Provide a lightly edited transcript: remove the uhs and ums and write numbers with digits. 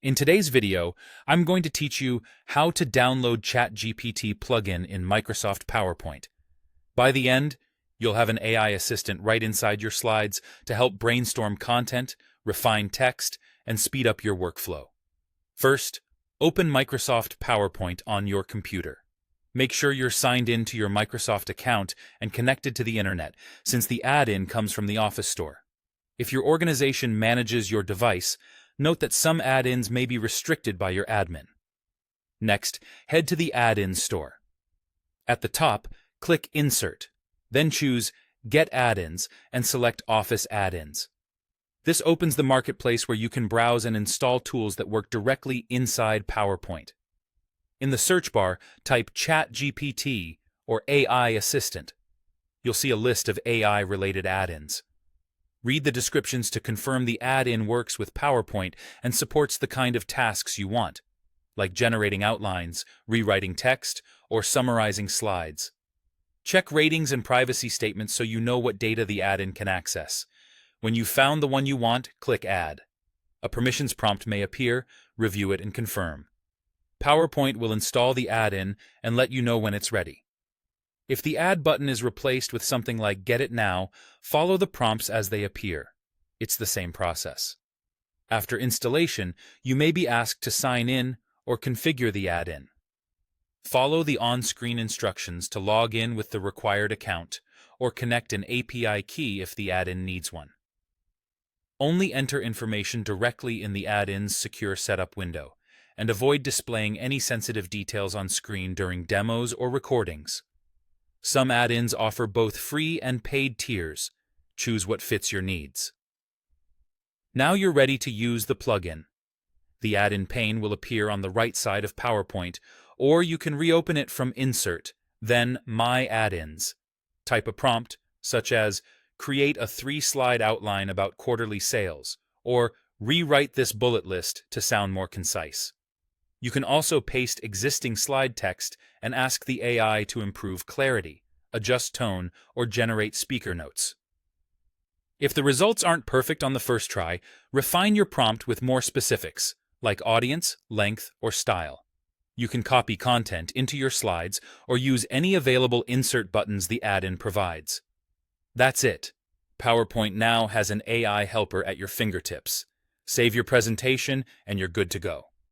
In today's video, I'm going to teach you how to download ChatGPT plugin in Microsoft PowerPoint. By the end, you'll have an AI assistant right inside your slides to help brainstorm content, refine text, and speed up your workflow. First, open Microsoft PowerPoint on your computer. Make sure you're signed in to your Microsoft account and connected to the internet, since the add-in comes from the Office Store. If your organization manages your device, note that some add-ins may be restricted by your admin. Next, head to the add-ins store. At the top, click Insert, then choose Get Add-ins and select Office Add-ins. This opens the marketplace where you can browse and install tools that work directly inside PowerPoint. In the search bar, type ChatGPT or AI Assistant. You'll see a list of AI-related add-ins. Read the descriptions to confirm the add-in works with PowerPoint and supports the kind of tasks you want, like generating outlines, rewriting text, or summarizing slides. Check ratings and privacy statements so you know what data the add-in can access. When you've found the one you want, click Add. A permissions prompt may appear, review it and confirm. PowerPoint will install the add-in and let you know when it's ready. If the Add button is replaced with something like Get It Now, follow the prompts as they appear. It's the same process. After installation, you may be asked to sign in or configure the add-in. Follow the on-screen instructions to log in with the required account, or connect an API key if the add-in needs one. Only enter information directly in the add-in's secure setup window, and avoid displaying any sensitive details on screen during demos or recordings. Some add-ins offer both free and paid tiers. Choose what fits your needs. Now you're ready to use the plugin. The add-in pane will appear on the right side of PowerPoint, or you can reopen it from Insert, then My Add-ins. Type a prompt, such as, create a 3-slide outline about quarterly sales, or rewrite this bullet list to sound more concise. You can also paste existing slide text and ask the AI to improve clarity, adjust tone, or generate speaker notes. If the results aren't perfect on the first try, refine your prompt with more specifics, like audience, length, or style. You can copy content into your slides or use any available insert buttons the add-in provides. That's it. PowerPoint now has an AI helper at your fingertips. Save your presentation and you're good to go.